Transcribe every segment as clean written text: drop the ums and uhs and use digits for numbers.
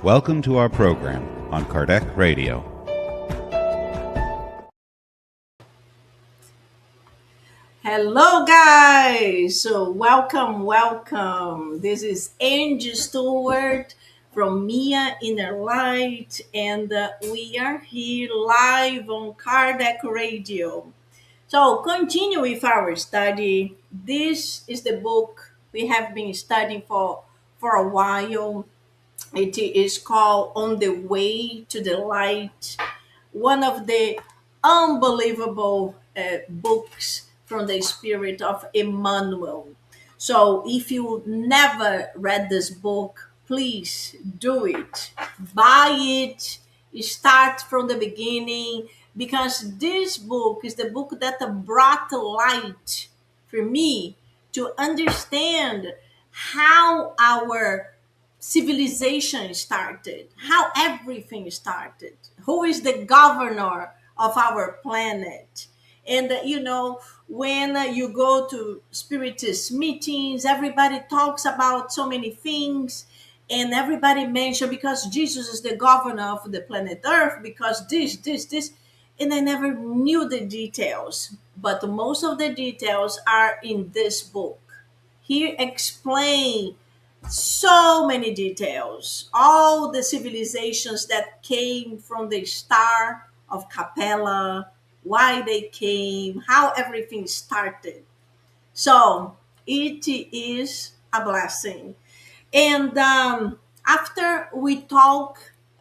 Welcome to our program on Kardec Radio. Hello, guys. So, welcome. This is Angy Stewart from Mia INNERLIGHT, and we are here live on Kardec Radio. So, continue with our study. This is the book we have been studying for a while. It is called On the Way to the Light, one of the unbelievable books from the spirit of Emmanuel. So, if you never read this book, please do it. Buy it. Start from the beginning, because this book is the book that brought light for me to understand how our civilization started, how everything started, who is the governor of our planet. And when you go to spiritist meetings, everybody talks about so many things, and everybody mention because Jesus is the governor of the planet Earth, because this, and I never knew the details. But most of the details are in this book. Here explain so many details, all the civilizations that came from the star of Capella, why they came, how everything started. So it is a blessing. And after we talk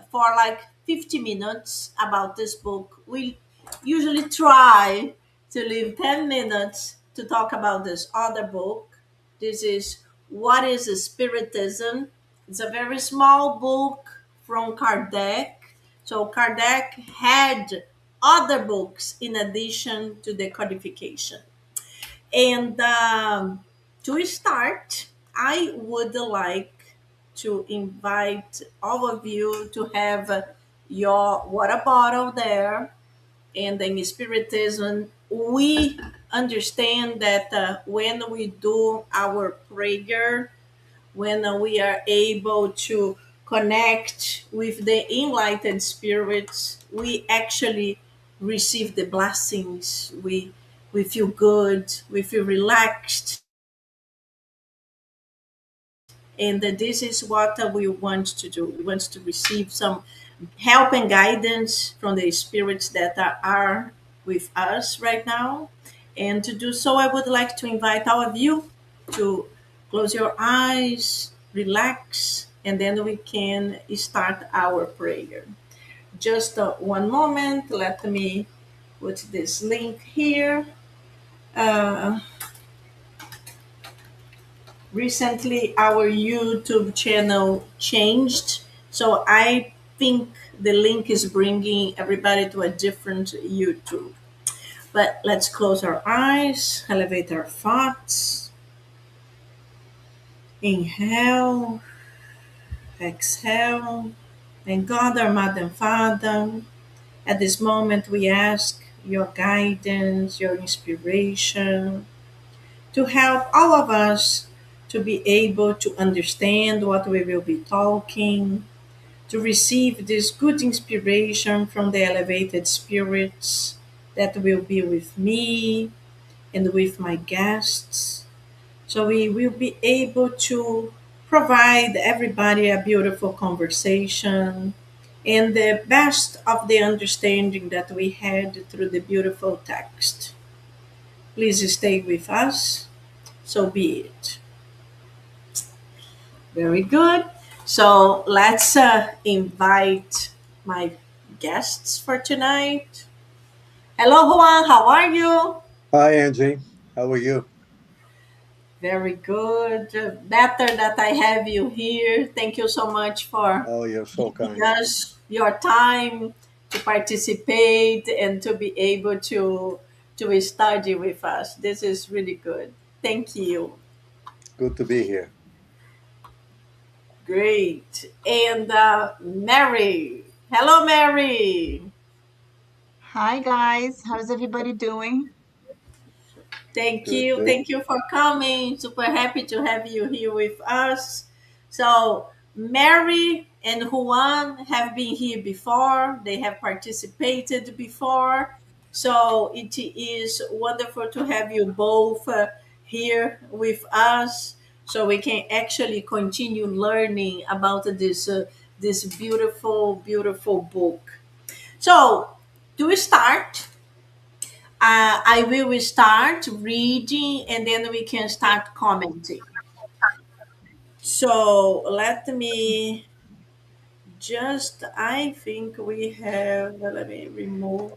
for like 50 minutes about this book, we usually try to leave 10 minutes to talk about this other book. This is What is Spiritism? It's a very small book from Kardec. So Kardec had other books in addition to the codification. And to start, I would like to invite all of you to have your water bottle there. And in Spiritism, we understand that when we do our prayer, when we are able to connect with the enlightened spirits, we actually receive the blessings. We feel good, we feel relaxed, and this is what we want to do. We want to receive some help and guidance from the spirits that are with us right now. And to do so, I would like to invite all of you to close your eyes, relax, and then we can start our prayer. Just one moment. Let me put this link here. Uh, Recently, our YouTube channel changed, so I think the link is bringing everybody to a different YouTube. But let's close our eyes, elevate our thoughts, inhale, exhale, and God, our Mother and Father, at this moment we ask your guidance, your inspiration, to help all of us to be able to understand what we will be talking, to receive this good inspiration from the elevated spirits that will be with me and with my guests. So we will be able to provide everybody a beautiful conversation and the best of the understanding that we had through the beautiful text. Please stay with us. So be it. Very good. So let's invite my guests for tonight. Hello, Juan. How are you? Hi, Angie. How are you? Very good. Better that I have you here. Thank you so much for Oh, you're so giving kind. us your time to participate and to be able to study with us. This is really good. Thank you. Good to be here. Great. And Mary. Hello, Mary. Hi guys, how's everybody doing? Thank Good, you. good. Thank you for coming. Super happy to have you here with us. So, Mary and Juan have been here before. They have participated before. So it is wonderful to have you both here with us so we can actually continue learning about this beautiful, beautiful book. So, to start, I will start reading and then we can start commenting. So, let me just, I think we have, let me remove.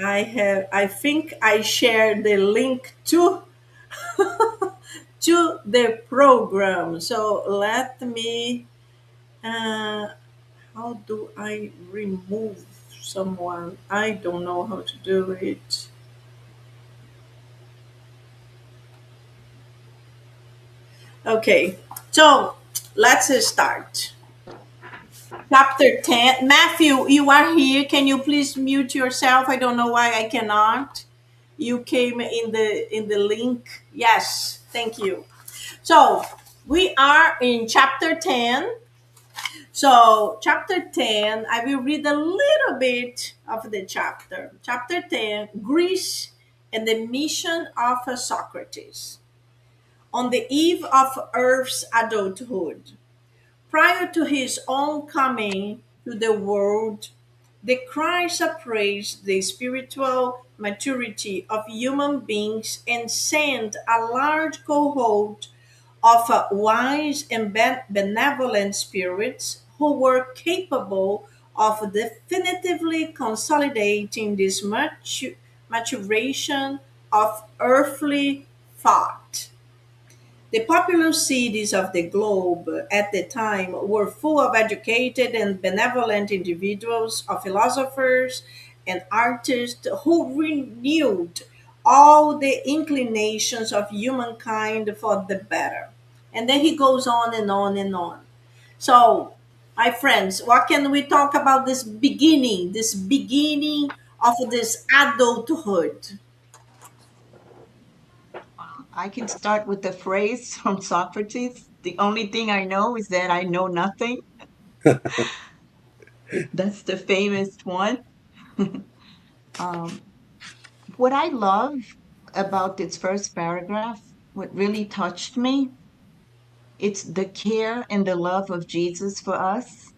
I think I shared the link to to the program. So let me, uh, how do I remove someone? I don't know how to do it. Okay, so let's start. Chapter 10. Matthew, you are here. Can you please mute yourself? I don't know why I cannot. You came in the link. Yes, thank you. So, we are in chapter 10. So, chapter 10, I will read a little bit of the chapter. Chapter 10, Greece and the mission of Socrates. On the eve of Earth's adulthood, prior to his own coming to the world, the Christ appraised the spiritual maturity of human beings and sent a large cohort of wise and benevolent spirits who were capable of definitively consolidating this maturation of earthly thought. The populous cities of the globe at the time were full of educated and benevolent individuals, of philosophers and artists who renewed all the inclinations of humankind for the better. And then he goes on and on and on. So, my friends, what can we talk about this beginning of this adulthood? I can start with the phrase from Socrates. The only thing I know is that I know nothing. That's the famous one. Um, what I love about this first paragraph, what really touched me, it's the care and the love of Jesus for us,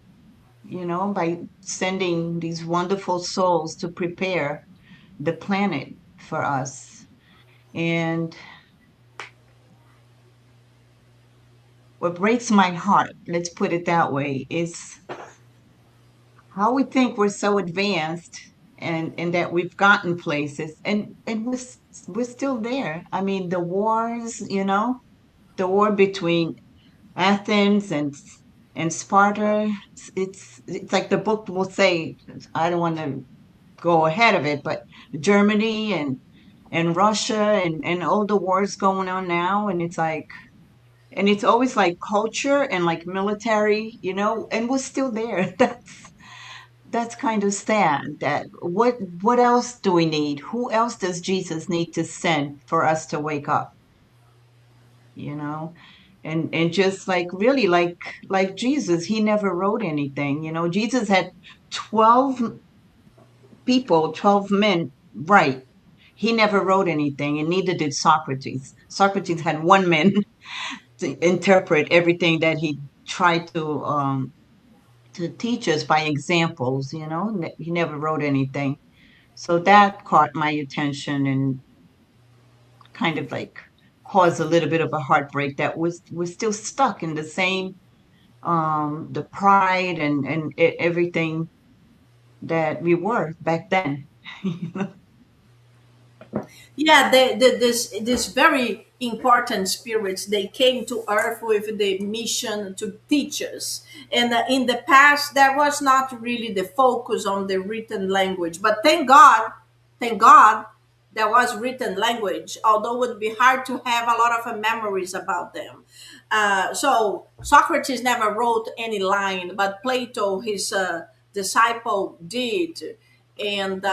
by sending these wonderful souls to prepare the planet for us. And what breaks my heart, let's put it that way, is how we think we're so advanced and that we've gotten places and we're still there. I mean, the wars, the war between Athens and Sparta, it's like the book will say, I don't want to go ahead of it, but Germany and Russia and all the wars going on now, and it's like, and it's always like culture and like military, and we're still there. That's kind of sad. That what else do we need? Who else does Jesus need to send for us to wake up? You know, and just like really like Jesus, he never wrote anything. Jesus had 12 people, 12 men write. He never wrote anything, and neither did Socrates. Socrates had one man to interpret everything that he tried to teach us by examples. He never wrote anything. So that caught my attention and kind of like caused a little bit of a heartbreak that we're still stuck in the same the pride and everything that we were back then. Yeah, this very important spirits, they came to earth with the mission to teach us, and in the past there was not really the focus on the written language, but thank god there was written language, although it would be hard to have a lot of memories about them. So Socrates never wrote any line, but Plato, his disciple, did. And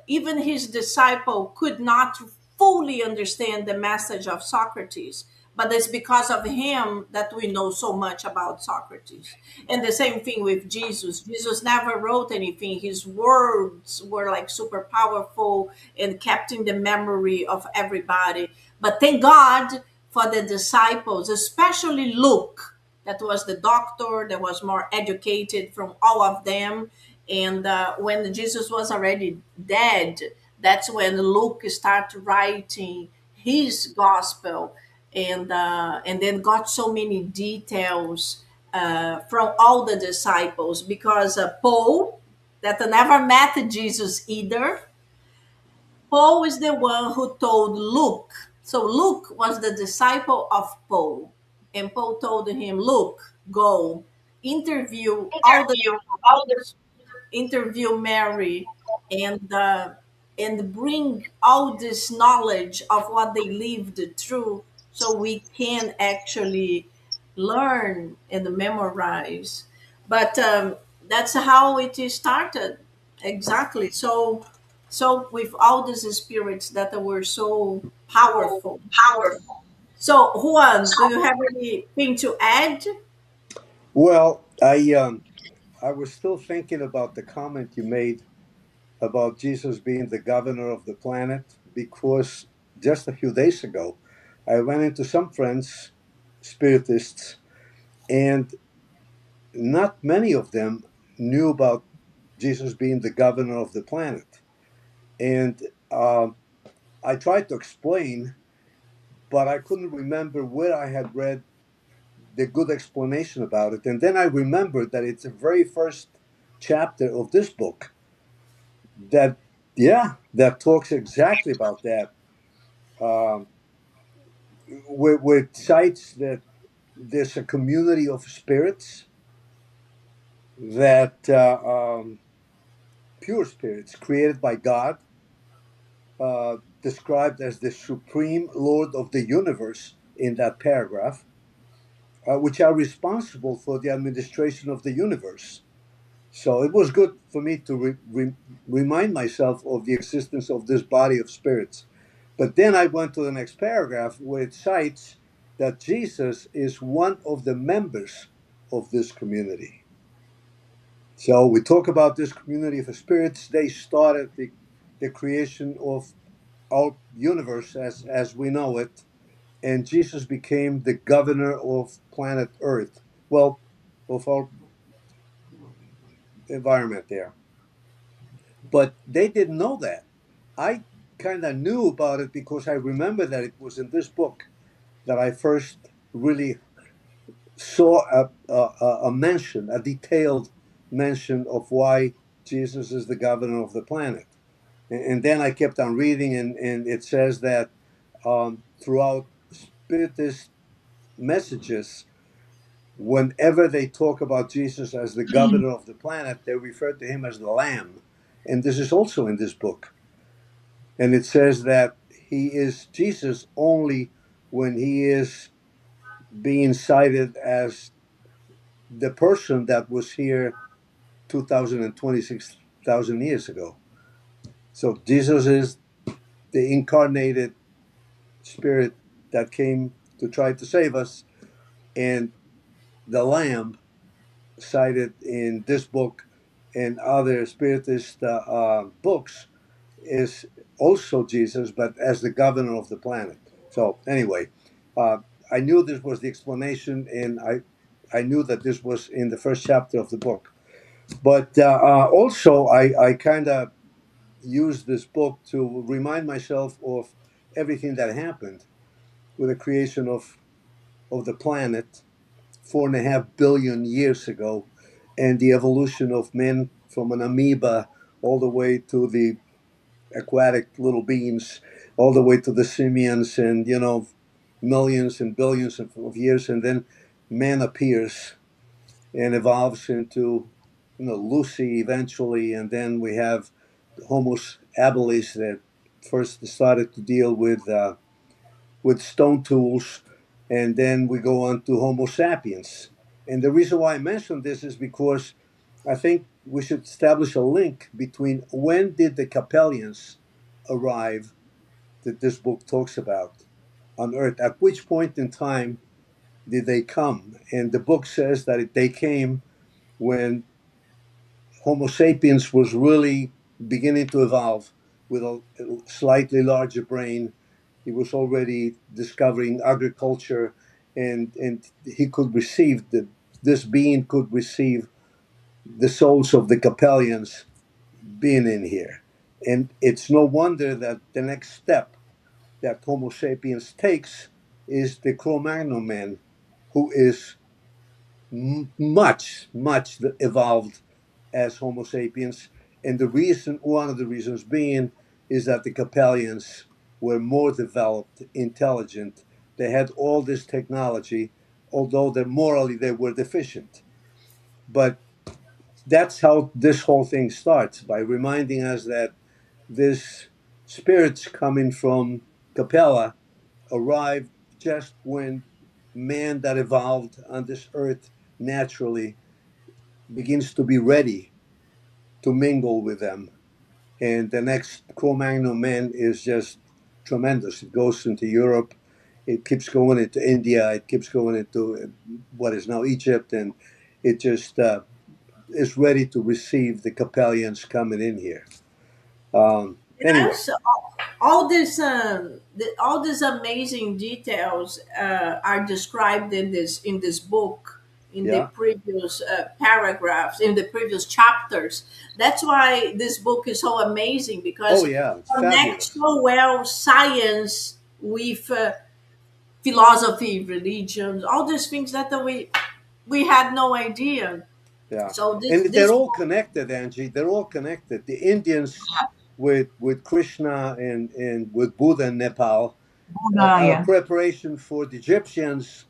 even his disciple could not fully understand the message of Socrates, but it's because of him that we know so much about Socrates. And the same thing with Jesus. Jesus never wrote anything. His words were like super powerful and kept in the memory of everybody. But thank God for the disciples, especially Luke, that was the doctor that was more educated from all of them. And when Jesus was already dead, that's when Luke started writing his gospel, and then got so many details from all the disciples, because Paul, that never met Jesus either, Paul is the one who told Luke. So Luke was the disciple of Paul, and Paul told him, "Luke, go interview all the interview Mary, and bring all this knowledge of what they lived through, so we can actually learn and memorize." But that's how it is started, exactly. So, with all these spirits that were so powerful. So, Juan, do you have anything to add? Well, I was still thinking about the comment you made about Jesus being the governor of the planet, because just a few days ago, I ran into some friends, spiritists, and not many of them knew about Jesus being the governor of the planet. And I tried to explain, but I couldn't remember where I had read the good explanation about it. And then I remembered that it's the very first chapter of this book that, yeah, that talks exactly about that, um, where it cites that there's a community of spirits that pure spirits created by God, described as the supreme Lord of the universe in that paragraph, which are responsible for the administration of the universe. So it was good for me to remind myself of the existence of this body of spirits. But then I went to the next paragraph where it cites that Jesus is one of the members of this community. So we talk about this community of spirits. They started the creation of our universe as we know it, and Jesus became the governor of planet Earth. Well, of our environment there. But they didn't know that. I kind of knew about it because I remember that it was in this book that I first really saw a mention, a detailed mention of why Jesus is the governor of the planet. And then I kept on reading, and it says that throughout Spiritist messages, whenever they talk about Jesus as the governor of the planet, they refer to him as the Lamb. And this is also in this book. And it says that he is Jesus only when he is being cited as the person that was here 2026,000 years ago. So Jesus is the incarnated spirit that came to try to save us, and the Lamb cited in this book and other Spiritist books is also Jesus, but as the governor of the planet. So anyway, uh, I knew this was the explanation, and I knew that this was in the first chapter of the book. But also, I kind of used this book to remind myself of everything that happened with the creation of the planet 4.5 billion years ago, and the evolution of man from an amoeba all the way to the aquatic little beings, all the way to the simians, and millions and billions of years, and then man appears and evolves into Lucy eventually, and then we have Homo habilis that first started to deal with stone tools, and then we go on to Homo sapiens. And the reason why I mention this is because I think we should establish a link between when did the Capellians arrive that this book talks about on Earth. At which point in time did they come? And the book says that they came when Homo sapiens was really beginning to evolve with a slightly larger brain. He was already discovering agriculture, and he could receive this being could receive the souls of the Capellians being in here. And it's no wonder that the next step that Homo sapiens takes is the Cro-Magnon man, who is much evolved as Homo sapiens. And the reason, one of the reasons being, is that the Capellians were more developed, intelligent. They had all this technology, although morally they were deficient. But that's how this whole thing starts, by reminding us that this spirits coming from Capella arrived just when man that evolved on this earth naturally begins to be ready to mingle with them. And the next Cro-Magnon man is just tremendous. It goes into Europe, it keeps going into India, it keeps going into what is now Egypt, and it just is ready to receive the Capellians coming in here. Anyway, Yes, all this, all these amazing details are described in this book, in the yeah. previous paragraphs, in the previous chapters. That's why this book is so amazing, Oh, because it yeah, it's connects fabulous. so well science with philosophy, religions, all these things that we had no idea. Yeah, So and they're this all book, connected, Angie. They're all connected. The Indians with Krishna and with Buddha in Nepal, our Buddha, preparation for the Egyptians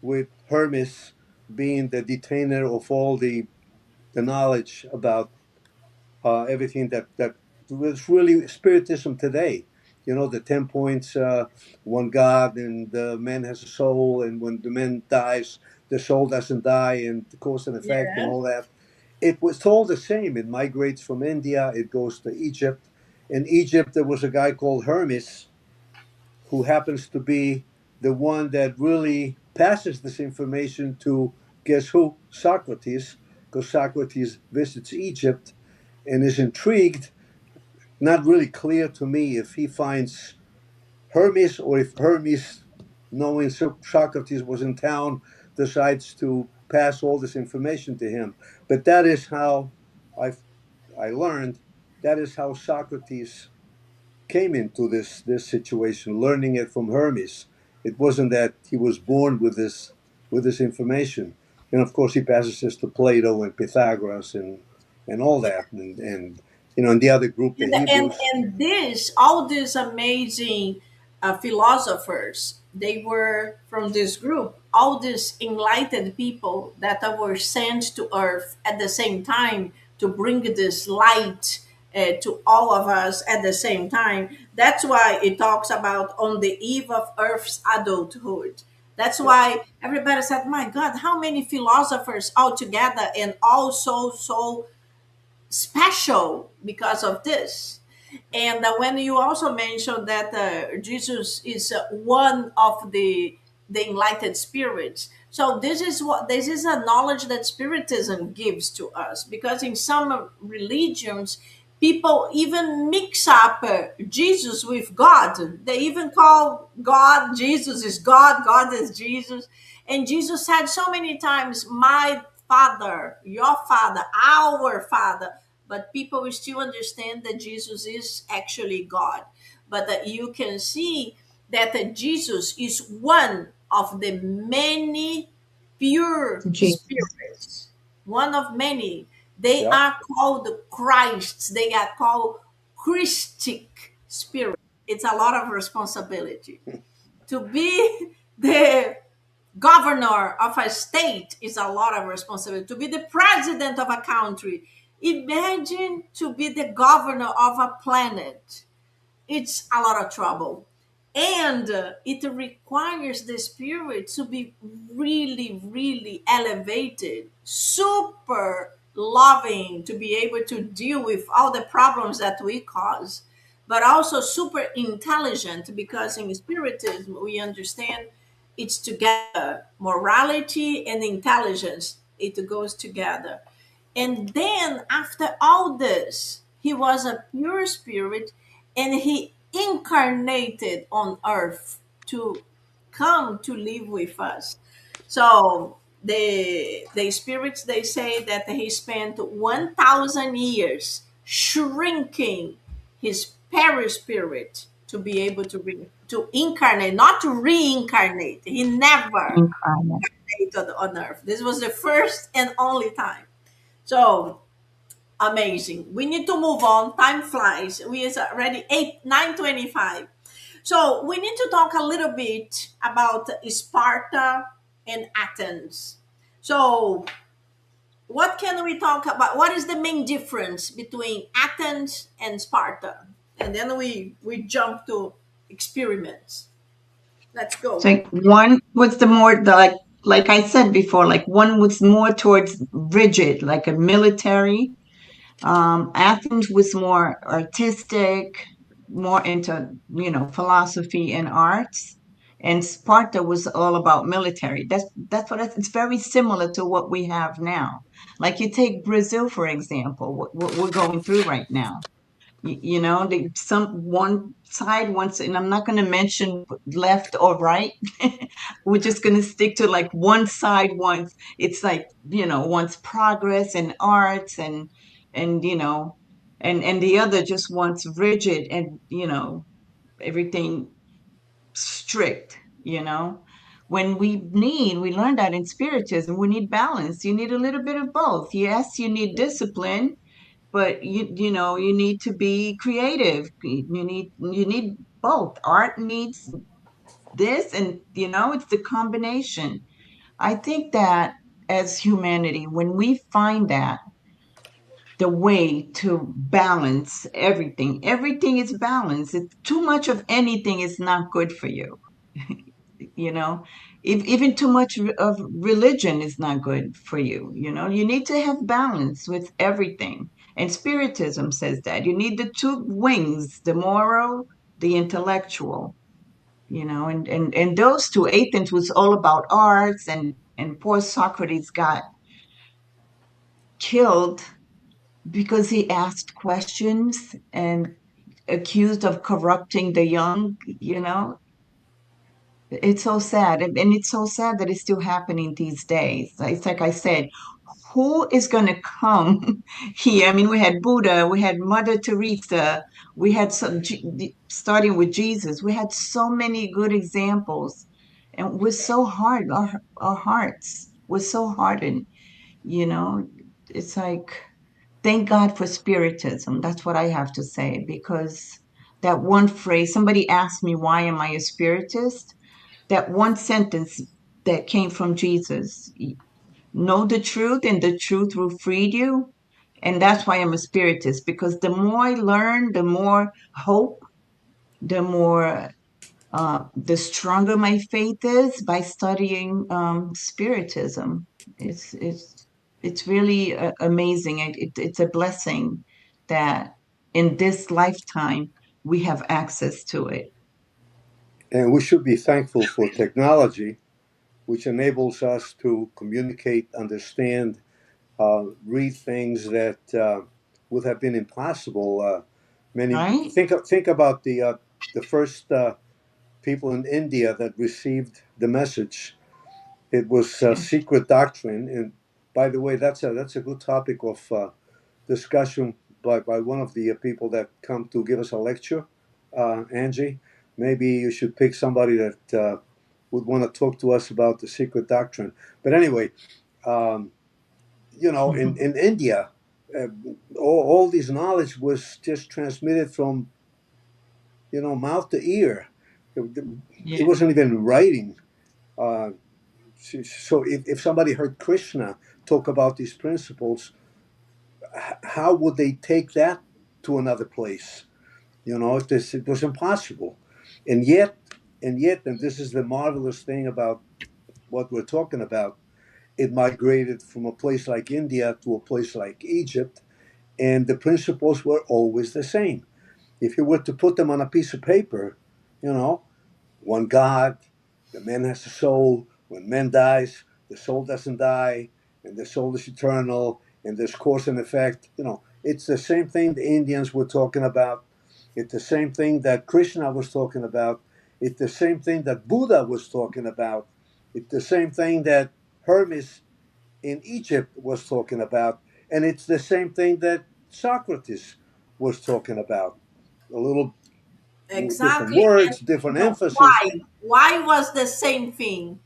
with Hermes being the detainer of all the knowledge about everything that was really Spiritism today. You know, the 10 points, one God, and the man has a soul, and when the man dies, the soul doesn't die, and the cause and effect, and yes, all that. It was all the same. It migrates from India, it goes to Egypt. In Egypt, there was a guy called Hermes, who happens to be the one that really passes this information to, guess who? Socrates, because Socrates visits Egypt and is intrigued. Not really clear to me if he finds Hermes, or if Hermes, knowing Socrates was in town, decides to pass all this information to him. But that is how I I learned. That is how Socrates came into this situation, learning it from Hermes. It wasn't that he was born with this information. And of course, he passes this to Plato and Pythagoras and all that, and in the other group, the Hebrews. and this all these amazing philosophers, they were from this group, all these enlightened people that were sent to earth at the same time to bring this light to all of us at the same time. That's why it talks about on the eve of earth's adulthood. That's Yeah, why everybody said, my God, how many philosophers all together, and all so special because of this. And when you also mentioned that Jesus is one of the enlightened spirits, so this is a knowledge that Spiritism gives to us, because in some religions, people even mix up Jesus with God. They even call God Jesus is God, God is Jesus, and Jesus said so many times, "My Father, your Father, our Father." But people will still understand that Jesus is actually God. But you can see that Jesus is one of the many pure Jesus. spirits, one of many. They yeah, are called Christs, they are called Christic spirit. It's a lot of responsibility. To be the governor of a state is a lot of responsibility. To be the president of a country, imagine to be the governor of a planet. It's a lot of trouble. And it requires the spirit to be really, really elevated, super loving, to be able to deal with all the problems that we cause. but also super intelligent, because in Spiritism we understand it's together. Morality and intelligence, it goes together. And then after all this, he was a pure spirit, and he incarnated on earth to come to live with us. So the spirits, they say that he spent 1,000 years shrinking his perispirit to be able to to incarnate, not to reincarnate. He never Incarnate. incarnated on earth. This was the first and only time. So amazing. We need to move on. Time flies. We is already 9:25. So we need to talk a little bit about Sparta and Athens. So what can we talk about? What is the main difference between Athens and Sparta? And then we jump to experiments. Let's So go. like one was the more the like I said before, like one was more towards rigid, like a military. Athens was more artistic, more into, philosophy and arts. And Sparta was all about military. That's it's very similar to what we have now. Like you take Brazil, for example, what we're going through right now. Some one side wants, and I'm not going to mention left or right. We're just going to stick to like one side wants, it's like, wants progress and arts and and the other just wants rigid and everything strict. When we learned that in Spiritism, we need balance. You need a little bit of both. Yes, you need discipline, but you need to be creative. You need both. Art needs this, and it's the combination. I think that as humanity, when we find that the way to balance everything is balance. It's too much of anything is not good for you. you know if, even too much of religion is not good for you. You need to have balance with everything, and Spiritism says that you need the two wings, the moral, the intellectual. And those two, Athens was all about arts, and poor Socrates got killed because he asked questions and accused of corrupting the young. It's so sad. And it's so sad that it's still happening these days. It's like I said, who is going to come here? I mean, we had Buddha, we had Mother Teresa, we had starting with Jesus, we had so many good examples. And we're so hard, our hearts were so hardened, you know. It's like, thank God for Spiritism. That's what I have to say, because that one phrase, somebody asked me, why am I a Spiritist? That one sentence that came from Jesus: know the truth, and the truth will free you. And that's why I'm a Spiritist, because the more I learn, the more hope, the more the stronger my faith is by studying Spiritism. It's really amazing. It's a blessing that in this lifetime we have access to it. And we should be thankful for technology, which enables us to communicate, understand, read things that would have been impossible. Many Right? think about the first people in India that received the message. It was secret doctrine, and by the way, that's a good topic of discussion by one of the people that come to give us a lecture, Angy. Maybe you should pick somebody that would want to talk to us about the secret doctrine. But anyway, um, in India, uh, all this knowledge was just transmitted from mouth to ear. It Yeah. wasn't even in writing. Uh, so if somebody heard Krishna talk about these principles, how would they take that to another place? It was impossible. And yet, and this is the marvelous thing about what we're talking about, it migrated from a place like India to a place like Egypt, and the principles were always the same. if you were to put them on a piece of paper, you know, one God, the man has a soul. When man dies, the soul doesn't die, and the soul is eternal, and there's cause and effect. You know, it's the same thing the Indians were talking about. It's the same thing that Krishna was talking about. It's the same thing that Buddha was talking about. It's the same thing that Hermes in Egypt was talking about. And it's the same thing that Socrates was talking about. A little different Exactly. words, different And emphasis, why? Why was the same thing?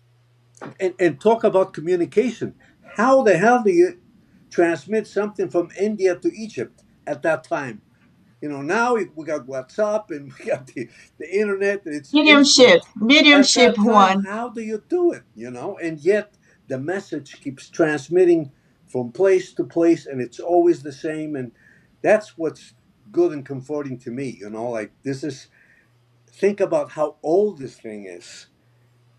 and talk about communication. How the hell do you transmit something from India to Egypt at that time? You know, now we got WhatsApp and we got the internet, and it's Mediumship, instant. At mediumship that time, one. how do you do it? You know, and yet the message keeps transmitting from place to place, and it's always the same. And that's what's good and comforting to me. You know, like this is, think about how old this thing is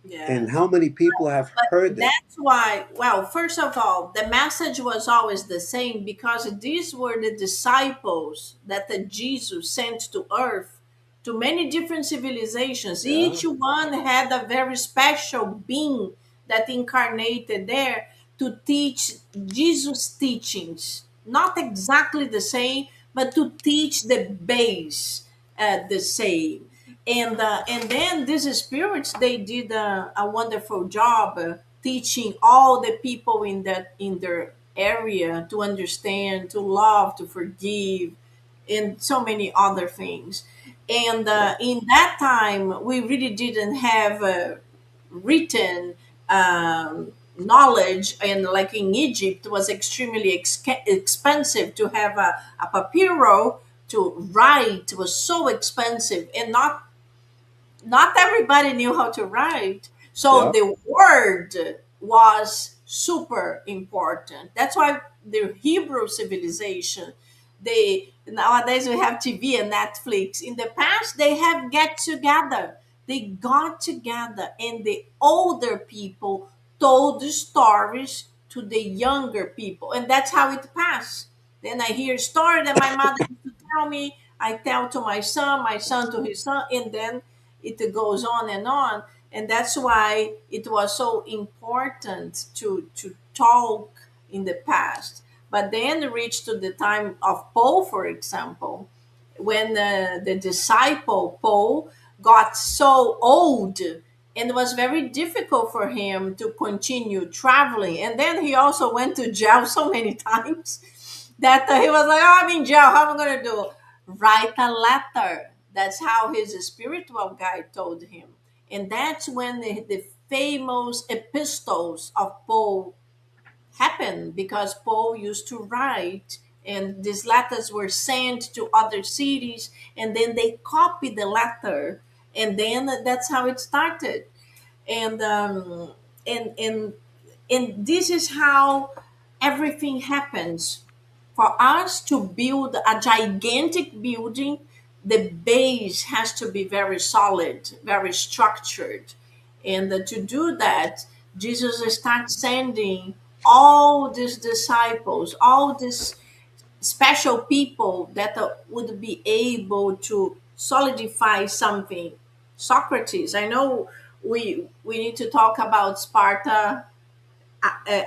and Yes. how many people have But heard it. that's why, well, first of all, the message was always the same because these were the disciples that the Jesus sent to earth to many different civilizations. Yeah, Each one had a very special being that incarnated there to teach Jesus' teachings. Not exactly the same, but to teach the base the same. And then these spirits, they did a wonderful job teaching all the people in their area to understand, to love, to forgive, and so many other things. And yeah, in that time, we really didn't have written knowledge, and like in Egypt, it was extremely expensive to have a papyrus to write. Was so expensive, and not everybody knew how to write. So yeah, the word was super important. That's why the Hebrew civilization, they nowadays we have TV and Netflix. In the past, they have get together. They got together, and the older people told the stories to the younger people, and that's how it passed. Then I hear a story that my mother used to tell me. I tell to my son to his son, and then it goes on and on. And that's why it was so important to talk in the past. But then it reached to the time of Paul, for example, when the disciple Paul got so old, and it was very difficult for him to continue traveling. And then he also went to jail so many times that he was like, "Oh, I'm in jail. How am I going to do? Write a letter." That's how his spiritual guide told him. And that's when the famous epistles of Paul happened, because Paul used to write, and these letters were sent to other cities, and then they copied the letter, and then that's how it started. And and and and this is how everything happens. For us to build a gigantic building, the base has to be very solid, very structured. And to do that, Jesus starts sending all these disciples, all these special people that would be able to solidify something. Socrates, I know we need to talk about Sparta,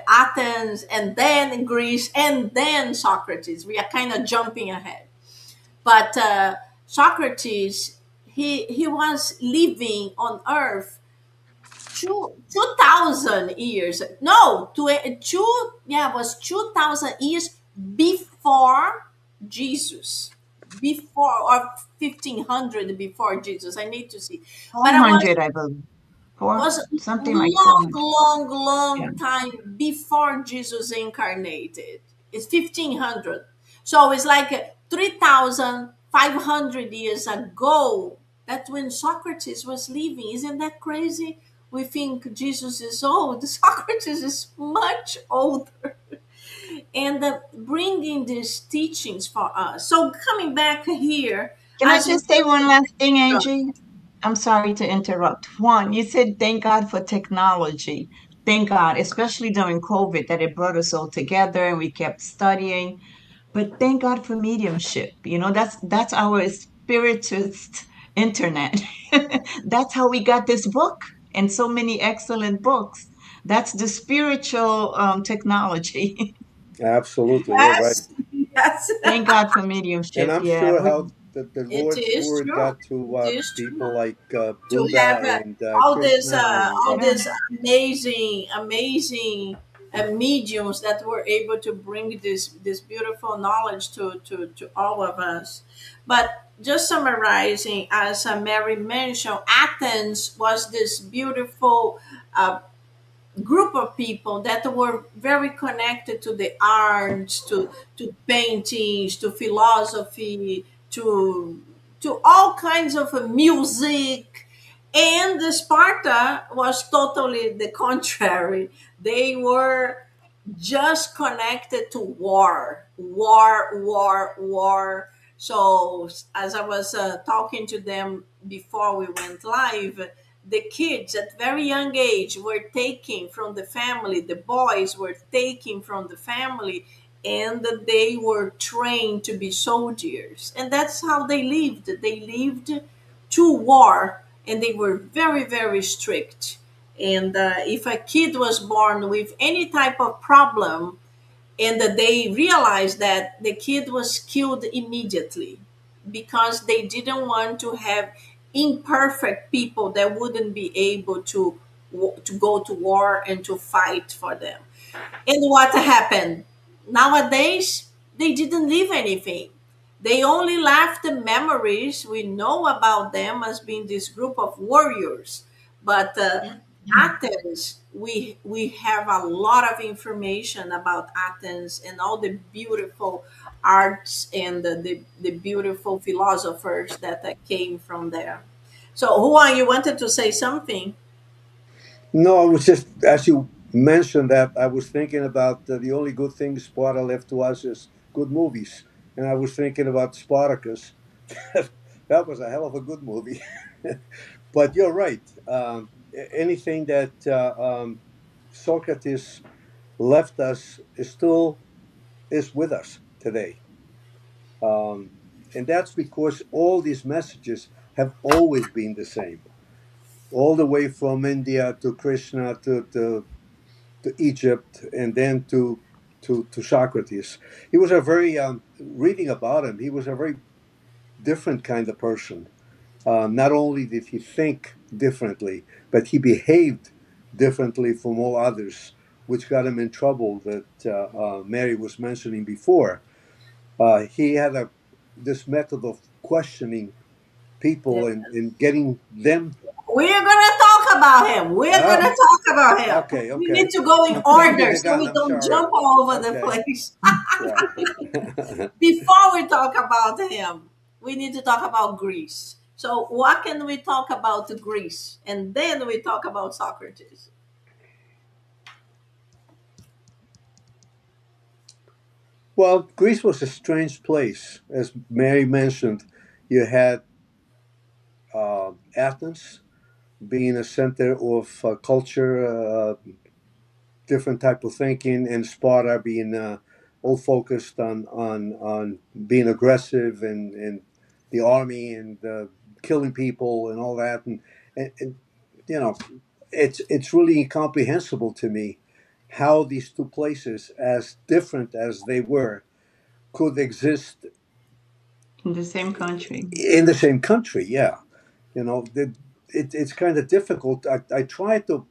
Athens, and then Greece, and then Socrates. We are kind of jumping ahead. But Socrates, he was living on Earth 2,000 years. No, yeah, it was 2,000 years before Jesus, before, or 1,500 before Jesus. I need to see, but I was 400, I believe. Four, was something like long, 400. long, Yeah. long time before Jesus incarnated. It's 1,500. So it's like 3,500 years ago. That's when Socrates was living. Isn't that crazy? We think Jesus is old. Socrates is much older. And bringing these teachings for us. So coming back here, Can I as you just say one last thing, were, Angie? I'm sorry to interrupt. One, you said thank God for technology. Thank God, especially during COVID, that it brought us all together and we kept studying. But thank God for mediumship. You know, that's our spiritist internet. That's how we got this book and so many excellent books. That's the spiritual technology. Absolutely, you're right. Yes, yes, Thank God for And mediumship. I'm Yeah. sure how the it Lord's is word true. got to It is people true. like To Buddha have and uh, Krishna all and Yeah. these amazing mediums that were able to bring this beautiful knowledge to all of us. But just summarizing, as Mary mentioned, Athens was this beautiful uh, group of people that were very connected to the arts, to paintings, to philosophy, to all kinds of music. And Sparta was totally the contrary. They were just connected to war, war, war, war. So, as I was talking to them before we went live, the kids at very young age were taken from the family, the boys were taken from the family, and they were trained to be soldiers. And that's how they lived. They lived to war, and they were very, very strict. And if a kid was born with any type of problem, and that they realized that the kid was killed immediately because they didn't want to have imperfect people that wouldn't be able to go to war and to fight for them. And what happened? Nowadays, they didn't leave anything. They only left the memories. We know about them as being this group of warriors. But Athens, we have a lot of information about Athens and all the beautiful arts and the beautiful philosophers that came from there. So, Juan, you wanted to say something? no, I was just as you mentioned that I was thinking about the only good thing Sparta left to us is good movies, and I was thinking about Spartacus. That was a hell of a good movie. But you're right. Anything that Socrates left us is still is with us today, and that's because all these messages have always been the same, all the way from India to Krishna to Egypt, and then to Socrates. He was a very reading about him. He was a very different kind of person. Not only did he think differently, but he behaved differently from all others, which got him in trouble that Mary was mentioning before. He had this method of questioning Yeah. people and getting them. We're gonna talk about him. We're Oh, gonna talk about him. okay, We need okay. to go in I'm jumping order the so gun. we I'm don't sorry. jump all over the Okay, place. yeah. Before we talk about him, we need to talk about Greece. So, what can we talk about Greece? And then we talk about Socrates. Well, Greece was a strange place. As Mary mentioned, you had Athens being a center of culture, different type of thinking, and Sparta being all focused on being aggressive and the army and killing people and all that. And you know, it's really incomprehensible to me how these two places, as different as they were, could exist In the same country. in the same country. Yeah, it's kind of difficult. I try to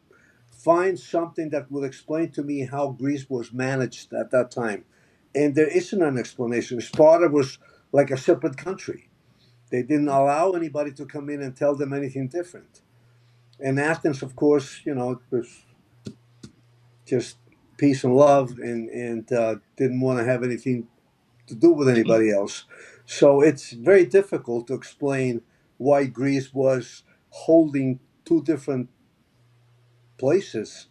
find something that will explain to me how Greece was managed at that time, and there isn't an explanation. Sparta was like a separate country. They didn't allow anybody to come in and tell them anything different. And Athens, of course, it was just peace and love, and didn't want to have anything to do with anybody else. So it's very difficult to explain why Greece was holding two different places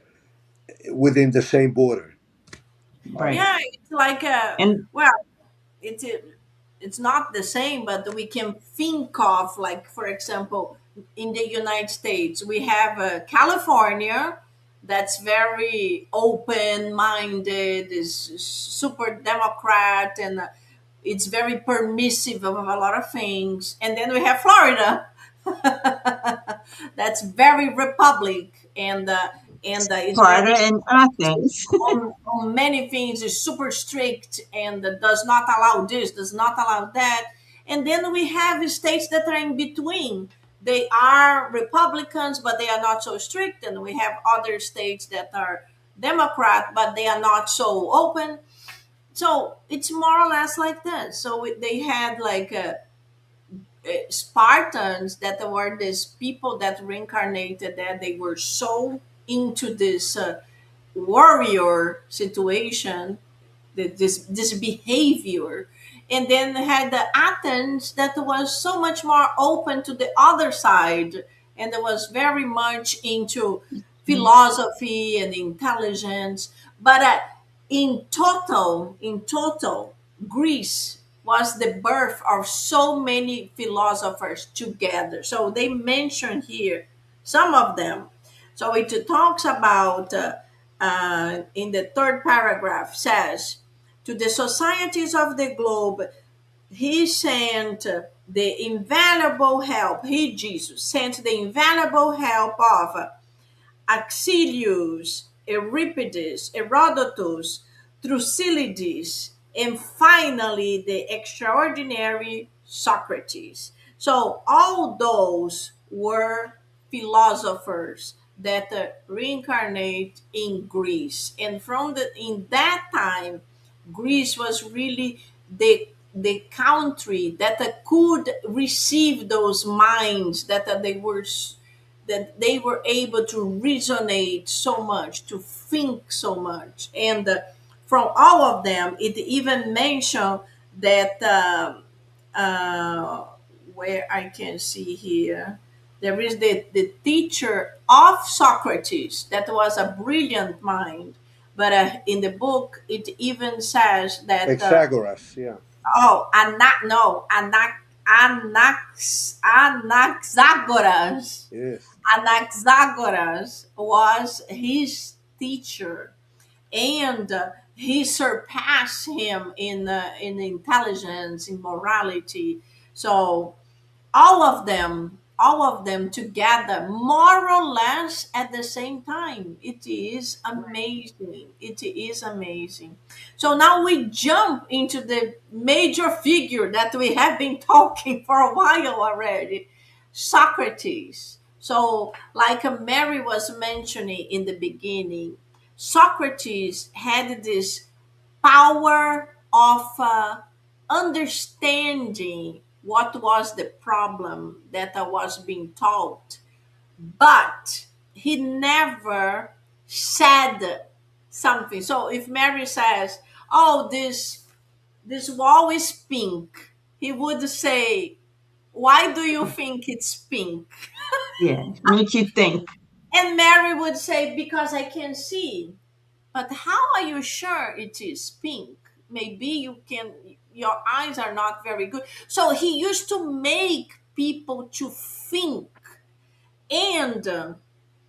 within the same border. Right. Yeah, it's like And well, it's it's not the same, but we can think of, like, for example, in the United States we have California, that's very open minded, is super democrat, and it's very permissive of a lot of things. And then we have Florida, that's very republic, and it's Florida very and Athens. on many things is super strict and does not allow this, does not allow that. And then we have states that are in between. They are Republicans, but they are not so strict. And we have other states that are Democrat, but they are not so open. So it's more or less like that. So they had like Spartans that were these people that reincarnated, that they were so into this warrior situation, this behavior. And then had the Athens that was so much more open to the other side, and that was very much into philosophy and intelligence. But in total, Greece was the birth of so many philosophers together. So they mention here some of them. So it talks about in the third paragraph, says, to the societies of the globe, he sent the invaluable help. He, Jesus, sent the invaluable help of Axelius, Euripides, Herodotus, Thucydides, and finally the extraordinary Socrates. So all those were philosophers that reincarnate in Greece, and in that time, Greece was really the country that could receive those minds that they were able to resonate so much, to think so much. And from all of them, it even mentioned that, where I can see here, there is the teacher of Socrates that was a brilliant mind. But in the book, it even says that. Pythagoras, yeah. Oh, no, Anaxagoras. Yes. Anaxagoras was his teacher, and he surpassed him in intelligence, in morality. So all of them together, more or less at the same time. It is amazing. It is amazing. So now we jump into the major figure that we have been talking for a while already, Socrates. So, like Mary was mentioning in the beginning, Socrates had this power of understanding what was the problem that I was being taught, but he never said something. So if Mary says, "Oh, this wall is pink," he would say, "Why do you think it's pink?" Yeah, make you think. And Mary would say, "Because I can see." But how are you sure it is pink? Maybe your eyes are not very good. So he used to make people to think. And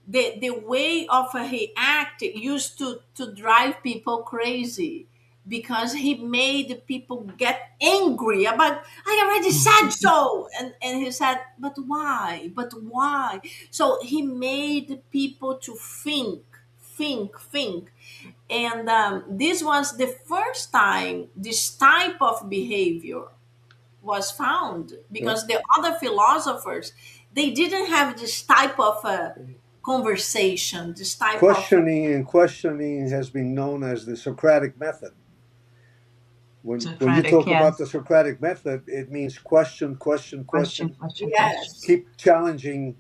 the way of he acted used to drive people crazy, because he made people get angry about, "I already said so." And he said, but why? So he made people to think. And this was the first time this type of behavior was found, because the other philosophers, they didn't have this type of conversation, this type Questioning has been known as the Socratic method. When you talk about the Socratic method, it means question. Yes, Keep challenging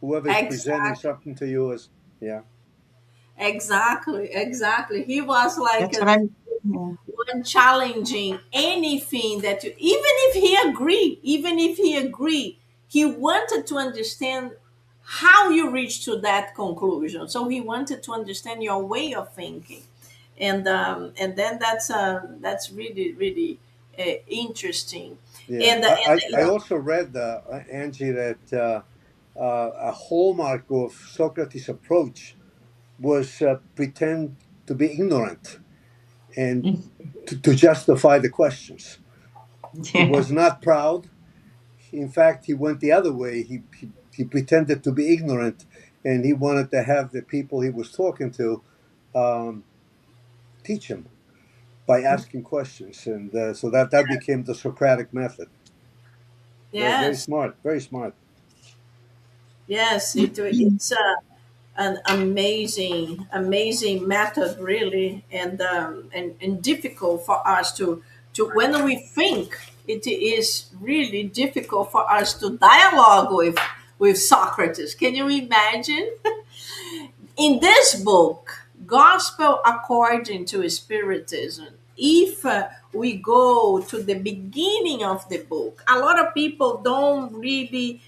whoever is presenting something to you as, yeah. exactly. He was like That's what I'm. one challenging anything that even if he agreed, he wanted to understand how you reach to that conclusion. So he wanted to understand your way of thinking. And then that's really really interesting. Yeah. And I also read, Angie, that a hallmark of Socrates' approach was pretend to be ignorant and to justify the questions. He Yeah. was not proud. In fact, he went the other way. He pretended to be ignorant, and he wanted to have the people he was talking to um, teach him by asking questions, and so that became the Socratic method. Very very Yes, smart, very smart. yes, it's an amazing, amazing method, really, and difficult for us to when we think it is really difficult for us to dialogue with Socrates. Can you imagine? In this book, Gospel According to Spiritism, if we go to the beginning of the book, a lot of people don't really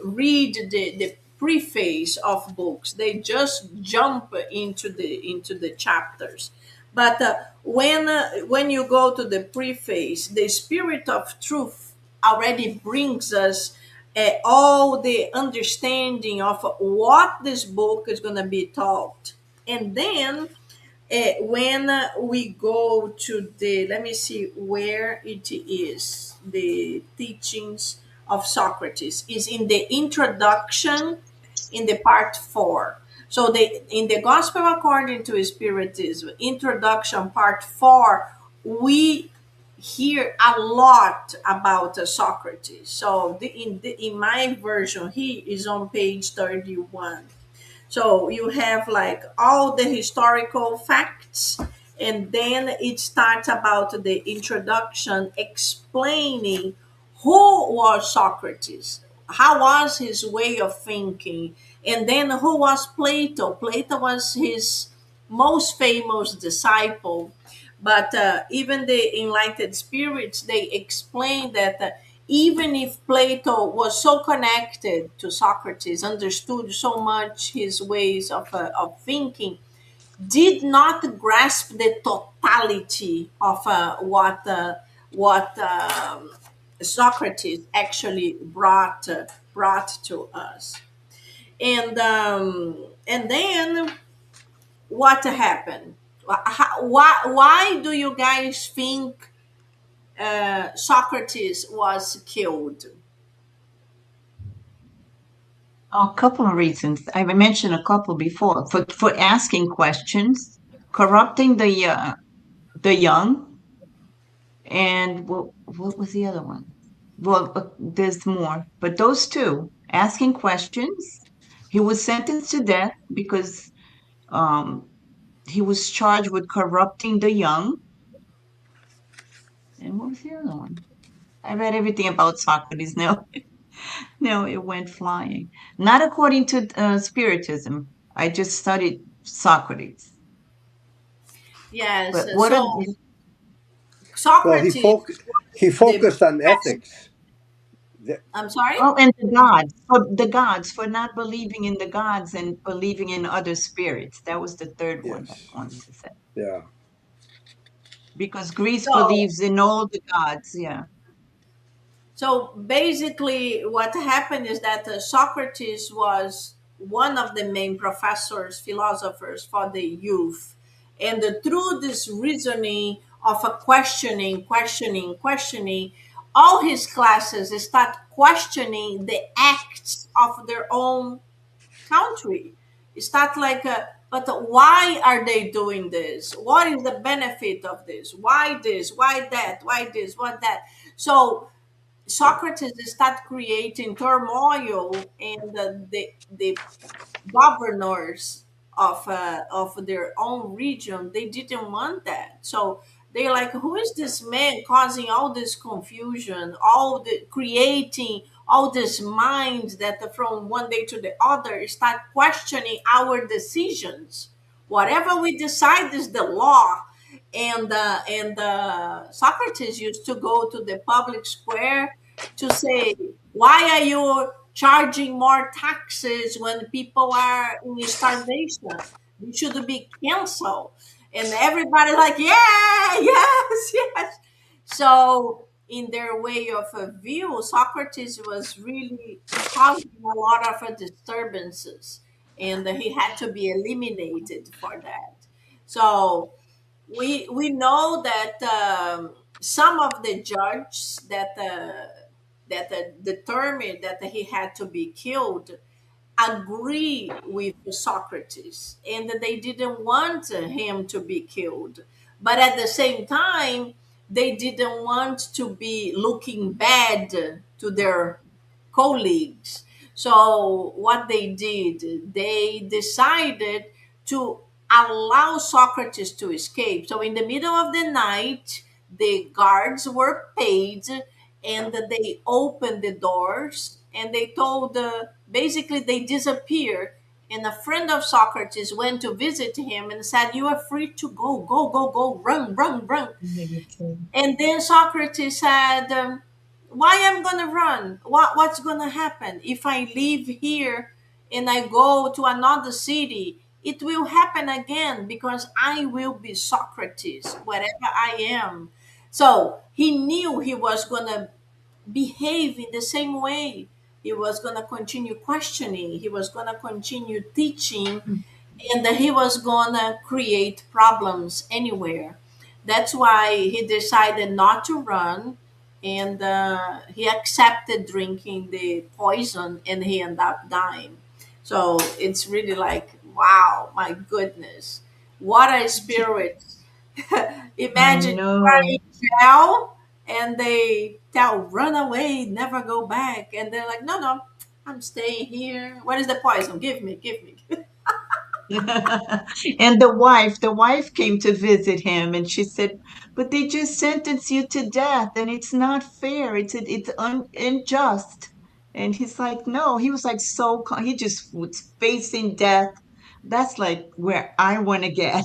read the preface of books. They just jump into the chapters. But when you go to the preface, the Spirit of Truth already brings us all the understanding of what this book is going to be taught. And then when we go to the, let me see where it is, the teachings of Socrates is in the introduction, in the part 4. So in the Gospel According to Spiritism introduction part 4, we hear a lot about Socrates. So in my version, he is on page 31. So you have like all the historical facts, and then it starts about the introduction explaining who was Socrates, how was his way of thinking, and then who was Plato. Plato was his most famous disciple, but even the enlightened spirits, they explain that even if Plato was so connected to Socrates, understood so much his ways of thinking, did not grasp the totality of what Socrates actually brought to us. And then what happened? Why do you guys think Socrates was killed? A couple of reasons. I mentioned a couple before. For asking questions, corrupting the young, and what was the other one? Well, there's more, but those two, asking questions. He was sentenced to death because um, he was charged with corrupting the young. And what was the other one? I read everything about Socrates now. No, it went flying. Not according to Spiritism. I just studied Socrates. Yes. But what are So Well, Socrates, he the focused on ethics. The- I'm sorry. oh, and the gods for not believing in the gods and believing in other spirits. That was the third one that yes, I wanted to say. yeah. Because Greece So believes in all the gods. Yeah. So basically, what happened is that Socrates was one of the main professors, philosophers for the youth. And through this reasoning of a questioning, all his classes start questioning the acts of their own country. It's not like, but why are they doing this? What is the benefit of this? Why this? Why that? Why this? What that? So Socrates start creating turmoil, and the governors of their own region, they didn't want that. So they're like, who is this man causing all this confusion, all the creating all these minds that from one day to the other start questioning our decisions. Whatever we decide is the law. And Socrates used to go to the public square to say, why are you charging more taxes when people are in starvation? It should be canceled. And everybody like, yeah, yes, yes. So in their way of view, Socrates was really causing a lot of disturbances, and he had to be eliminated for that. So we know that. some of the judges that determined that he had to be killed agree with Socrates, and that they didn't want him to be killed. But at the same time, they didn't want to be looking bad to their colleagues. So what they did, they decided to allow Socrates to escape. So in the middle of the night, the guards were paid, and they opened the doors, and they told, basically they disappeared. And a friend of Socrates went to visit him and said, "You are free to go, go, go, go, run, run, run." Okay. And then Socrates said, "Why I'm gonna run? What's gonna happen if I leave here and I go to another city? It will happen again because I will be Socrates, wherever I am." So he knew he was gonna behave in the same way. He was gonna continue questioning. He was gonna continue teaching, and that he was gonna create problems anywhere. That's why he decided not to run, and he accepted drinking the poison, and he ended up dying. So it's really like, wow, my goodness, what a spirit! I Imagine you are know. in jail, and they tell, "Run away, never go back," and they're like, "No, no, I'm staying here. What is the poison? Give me, give me." And the wife came to visit him, and she said, "But they just sentenced you to death, and it's not fair. It's unjust." And he's like, "No." He was like he just was facing death. That's like where I want to get.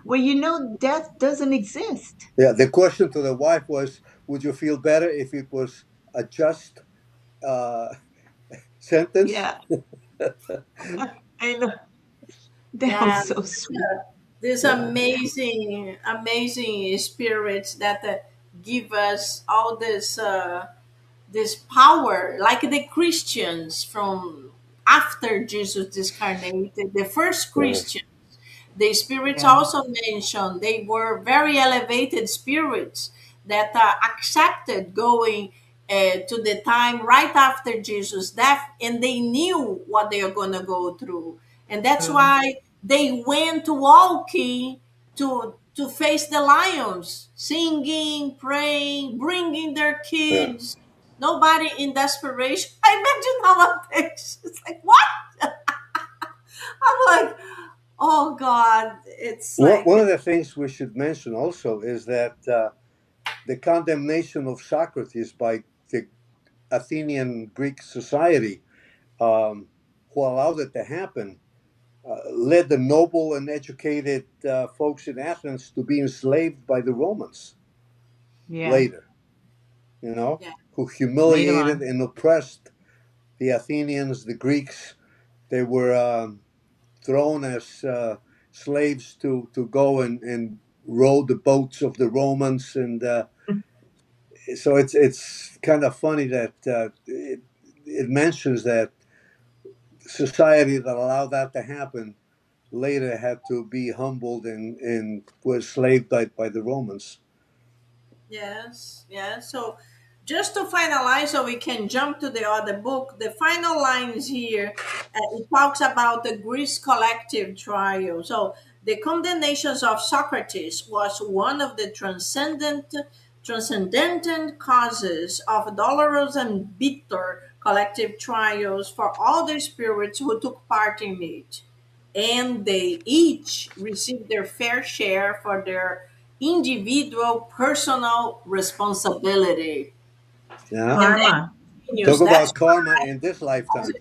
Well, death doesn't exist. Yeah, the question to the wife was, would you feel better if it was a just uh, sentence? Yeah, I know. That Yeah, was so sweet. these Yeah. amazing, amazing spirits that give us all this power, like the Christians from after Jesus discarnated, the first Right. Christian. The spirits Yeah. also mentioned they were very elevated spirits that accepted going to the time right after Jesus' death, and they knew what they are going to go through. And that's True. why they went walking to face the lions, singing, praying, bringing their Yeah. kids. Nobody in desperation. I imagine nowadays. It's like, what? I'm like, oh God, it's like, One of the things we should mention also is that the condemnation of Socrates by the Athenian Greek society, who allowed it to happen, led the noble and educated folks in Athens to be enslaved by the Romans Yeah. later, you know, yeah, who Later humiliated on. and oppressed the Athenians, the Greeks. They were thrown as slaves to go and row the boats of the Romans. And so it's kind of funny that it mentions that society that allowed that to happen later had to be humbled and was slaved by the Romans. yes, yes. So just to finalize, so we can jump to the other book, the final lines here, it talks about the Greece collective trial. So the condemnations of Socrates was one of the transcendent causes of dolorous and bitter collective trials for all the spirits who took part in it, and they each received their fair share for their individual personal responsibility. Yeah. And then Karma. Talk continues. That's about karma in this why lifetime.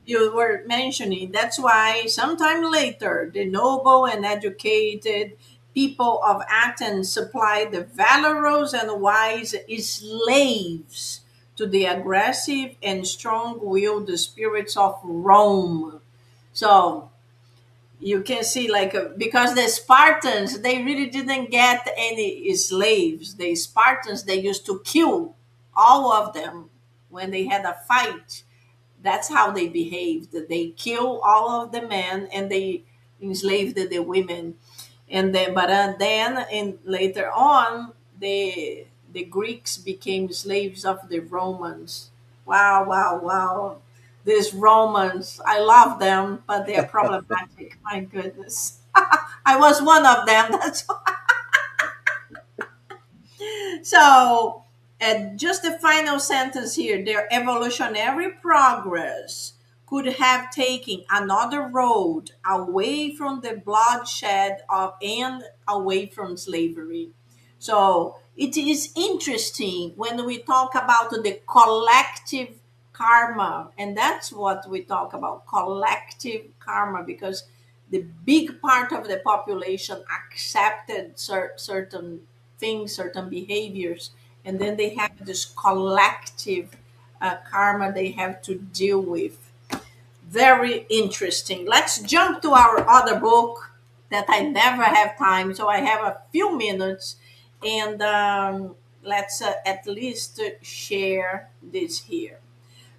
you were mentioning. That's why sometime later the noble and educated people of Athens supplied the valorous and wise slaves to the aggressive and strong-willed spirits of Rome. So you can see, like, because the Spartans, they really didn't get any slaves. The Spartans, they used to kill all of them when they had a fight. That's how they behaved. They kill all of the men, and they enslaved the women. And then, but then, and later on, the Greeks became slaves of the Romans. Wow, wow, wow. These Romans, I love them, but they are problematic. My goodness. I was one of them. That's so, and just the final sentence here, their evolutionary progress could have taken another road away from the bloodshed of, and away from slavery. So, it is interesting when we talk about the collective karma, and that's what we talk about, collective karma, because the big part of the population accepted certain things, certain behaviors, and then they have this collective karma they have to deal with. Very interesting. Let's jump to our other book that I never have time, so I have a few minutes, and let's at least share this here.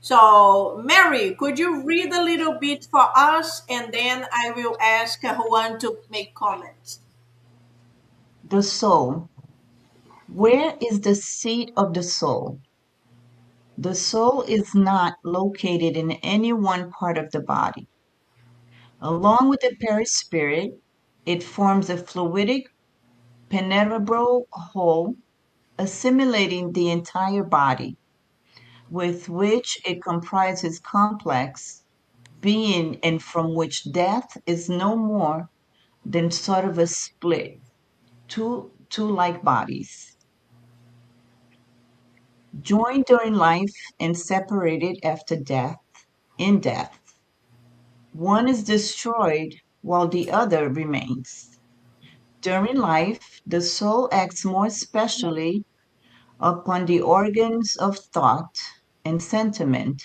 So, Mary, could you read a little bit for us, and then I will ask Juan to make comments. The soul. Where is the seat of the soul? The soul is not located in any one part of the body. Along with the perispirit, it forms a fluidic, penetrable whole, assimilating the entire body, with which it comprises complex being and from which death is no more than sort of a split, two like bodies, joined during life and separated after death. In death, one is destroyed while the other remains. During life, the soul acts more especially upon the organs of thought and sentiment.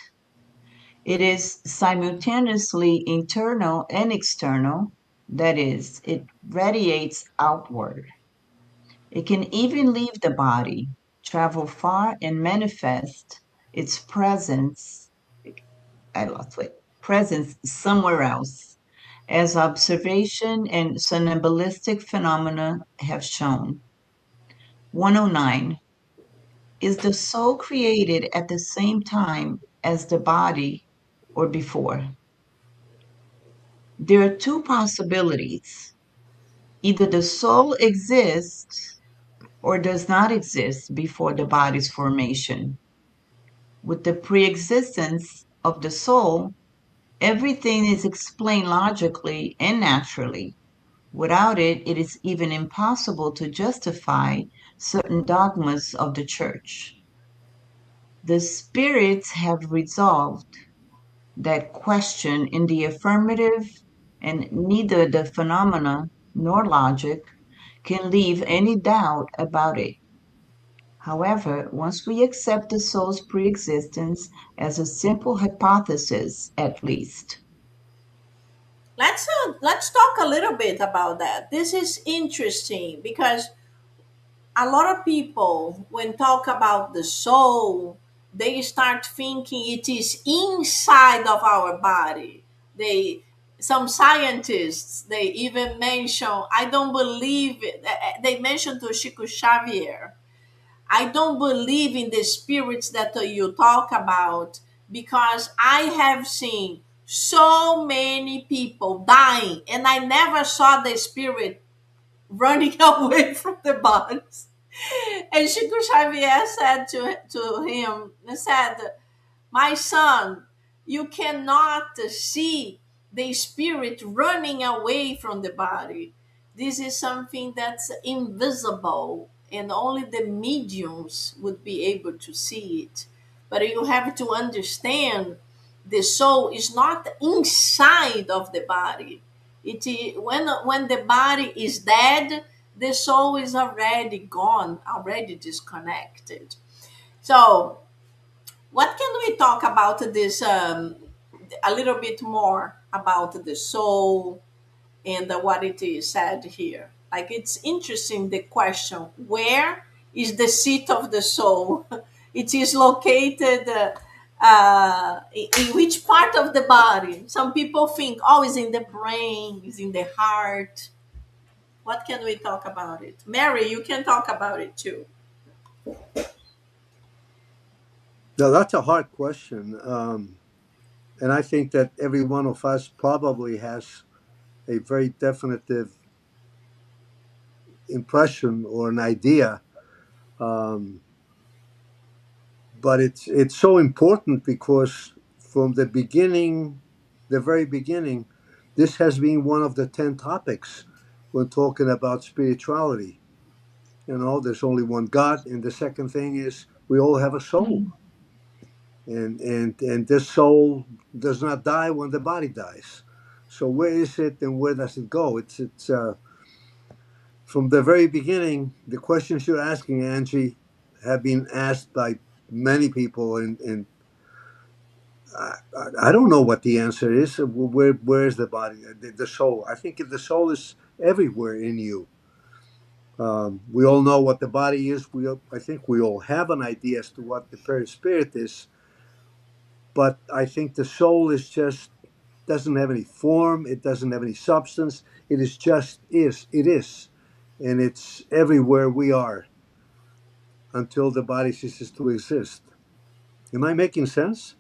It is simultaneously internal and external, that is, it radiates outward. It can even leave the body, travel far, and manifest its presence. I lost it. Presence somewhere else, as observation and somnambulistic phenomena have shown. 109. Is the soul created at the same time as the body or before? There are two possibilities. Either the soul exists or does not exist before the body's formation. With the pre-existence of the soul, everything is explained logically and naturally. Without it, it is even impossible to justify certain dogmas of the church. The spirits have resolved that question in the affirmative, and neither the phenomena nor logic can leave any doubt about it. However, once we accept the soul's preexistence as a simple hypothesis, at least, Let's talk a little bit about that. This is interesting because a lot of people, when talk about the soul, they start thinking it is inside of our body. They Some scientists, they even mention, I don't believe it. They mention to Chico Xavier, I don't believe in the spirits that you talk about because I have seen so many people dying and I never saw the spirit running away from the bodies. And Chico Xavier said to him, he said, my son, you cannot see the spirit running away from the body. This is something that's invisible, and only the mediums would be able to see it. But you have to understand the soul is not inside of the body. When the body is dead, the soul is already gone, already disconnected. So what can we talk about this a little bit more about the soul and what it is said here? Like it's interesting the question, where is the seat of the soul? It is located in which part of the body? Some people think, oh, it's in the brain, it's in the heart. What can we talk about it? Mary, you can talk about it too. Now, that's a hard question. And I think that every one of us probably has a very definitive impression or an idea. Um, but it's so important because from the beginning, the very beginning, this has been one of the 10 topics when talking about spirituality. You know, there's only one God, and the second thing is we all have a soul, Mm. and this soul does not die when the body dies. So where is it, and where does it go? It's from the very beginning. The questions you're asking, Angie, have been asked by many people, and I don't know what the answer is. Where's the body, the soul? I think the soul is everywhere in you. We all know what the body is. I think we all have an idea as to what the perispirit is, but I think the soul is just doesn't have any form. It doesn't have any substance. It is just is. It is, and it's everywhere we are until the body ceases to exist. Am I making sense?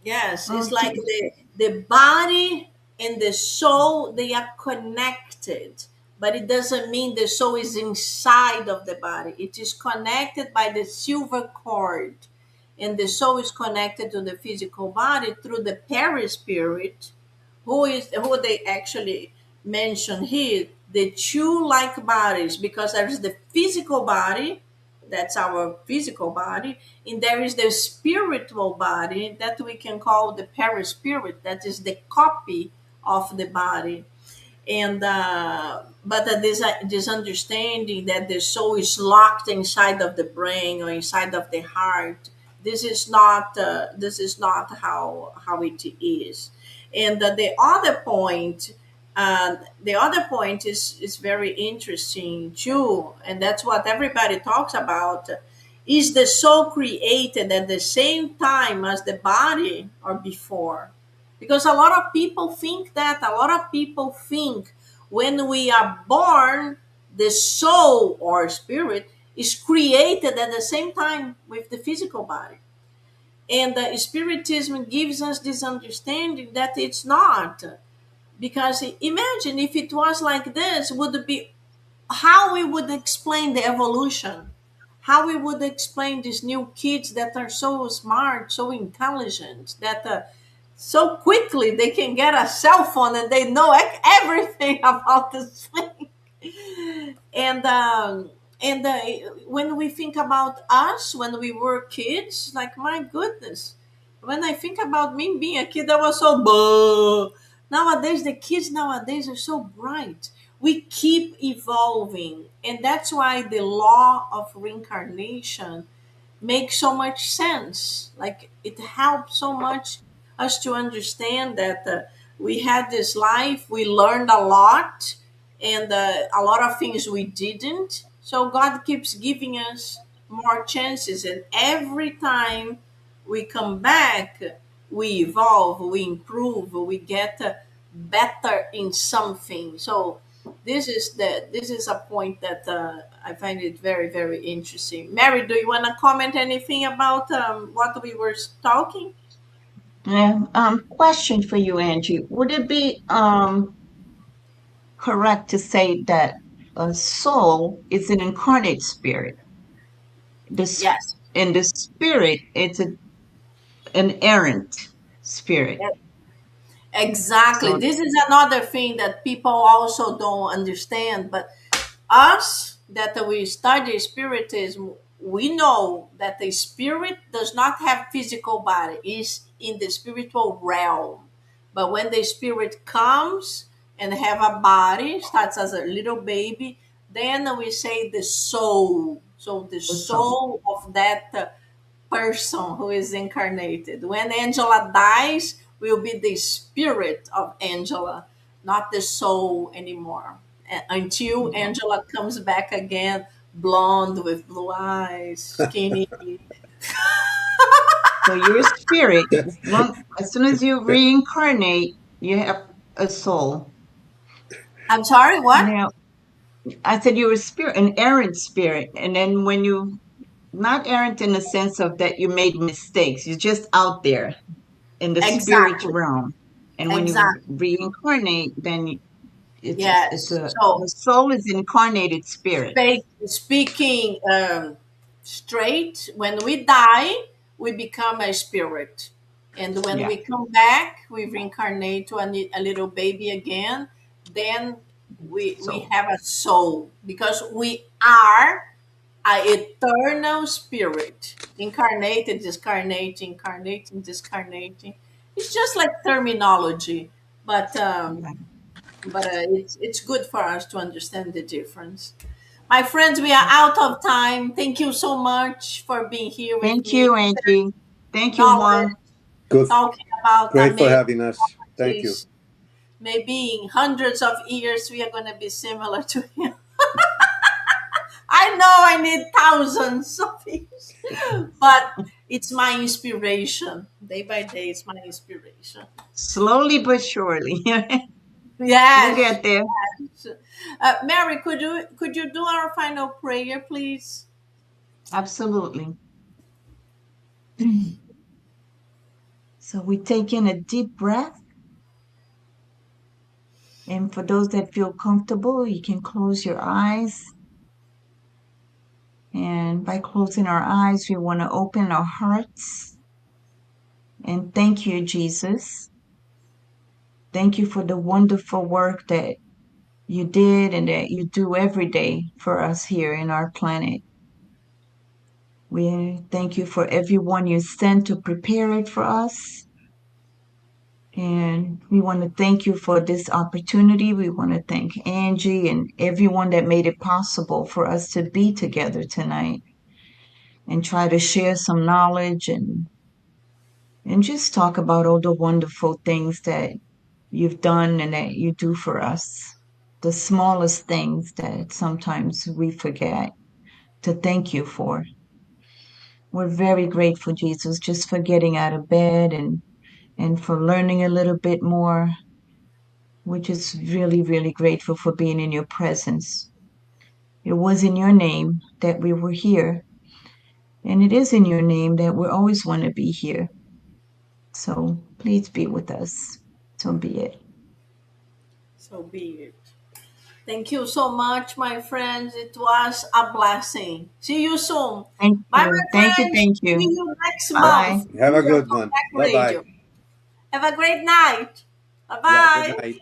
Yes, it's Um, like to, the body and the soul, they are connected, but it doesn't mean the soul is inside of the body. It is connected by the silver cord, and the soul is connected to the physical body through the perispirit, who they actually mention here, the two like bodies, because there is the physical body, that's our physical body, and there is the spiritual body that we can call the perispirit, that is the copy of the body. And but this understanding that the soul is locked inside of the brain or inside of the heart, this is not how it is. And the other point is very interesting too, and that's what everybody talks about. Is the soul created at the same time as the body or before? Because a lot of people think when we are born, the soul or spirit is created at the same time with the physical body. And the spiritism gives us this understanding that it's not. Because imagine if it was like this, would it be how we would explain the evolution, how we would explain these new kids that are so smart, so intelligent, that so quickly they can get a cell phone and they know everything about this thing. And when we think about us when we were kids, like my goodness, when I think about me being a kid, I was so buh. Nowadays, the kids nowadays are so bright. We keep evolving, and that's why the law of reincarnation makes so much sense. Like it helps so much us to understand that we had this life, we learned a lot, and a lot of things we didn't. So God keeps giving us more chances, and every time we come back, we evolve, we improve, we get better in something. So this is a point that I find it very very interesting. Mary, do you want to comment anything about what we were talking? yeah, question for you, Angie. Would it be correct to say that a soul is an incarnate spirit? This Yes. in the spirit, it's an errant spirit. Exactly. So, This is another thing that people also don't understand. But us that we study spiritism, we know that the spirit does not have physical body, is in the spiritual realm. But when the spirit comes and have a body, starts as a little baby, then we say the soul. So the so soul of that person who is incarnated. When Angela dies, will be the spirit of Angela, not the soul anymore. Until Angela comes back again, blonde with blue eyes, skinny. so your spirit, as soon as you reincarnate, you have a soul. I'm sorry, what? Now, I said you were spirit, an errant spirit, and then when you not errant in the sense of that you made mistakes, you're just out there in the spirit Exactly. realm, and when you Exactly. reincarnate, then it's Yes. a So the soul is incarnated spirit. speaking straight, when we die, we become a spirit. And when Yeah. we come back, we reincarnate to a little baby again. Then we So have a soul because we are an eternal spirit, incarnated, discarnating, incarnating, discarnating. It's just like terminology, but yeah. it's good for us to understand the difference. My friends, we are out of time. Thank you so much for being here with Thank me, you, Angie. Thank you, knowledge, Juan. Good. talking about Great for amazing having us. Thank you. properties. Maybe in hundreds of years, we are going to be similar to him. I know I need thousands of years, but it's my inspiration. Day by day, it's my inspiration. Slowly but surely. We'll Yes. get there. Mary, could you do our final prayer, please? Absolutely. So we take in a deep breath. And for those that feel comfortable, you can close your eyes. And by closing our eyes, we want to open our hearts and thank you, Jesus. Thank you for the wonderful work that you did and that you do every day for us here in our planet. We thank you for everyone you sent to prepare it for us. And we want to thank you for this opportunity. We want to thank Angie and everyone that made it possible for us to be together tonight and try to share some knowledge and just talk about all the wonderful things that you've done and that you do for us. The smallest things that sometimes we forget to thank you for. We're very grateful, Jesus, just for getting out of bed and for learning a little bit more. We're just really, really grateful for being in your presence. It was in your name that we were here, and it is in your name that we always want to be here. So please be with us. So be it. So be it. Thank you so much, my friends. It was a blessing. See you soon. Thank Bye, my you. Thank you. friends. Thank See you. you next Bye. month Have a here good on one. Back Bye bye. Radio. Have a great night. Bye Yeah, good bye. night.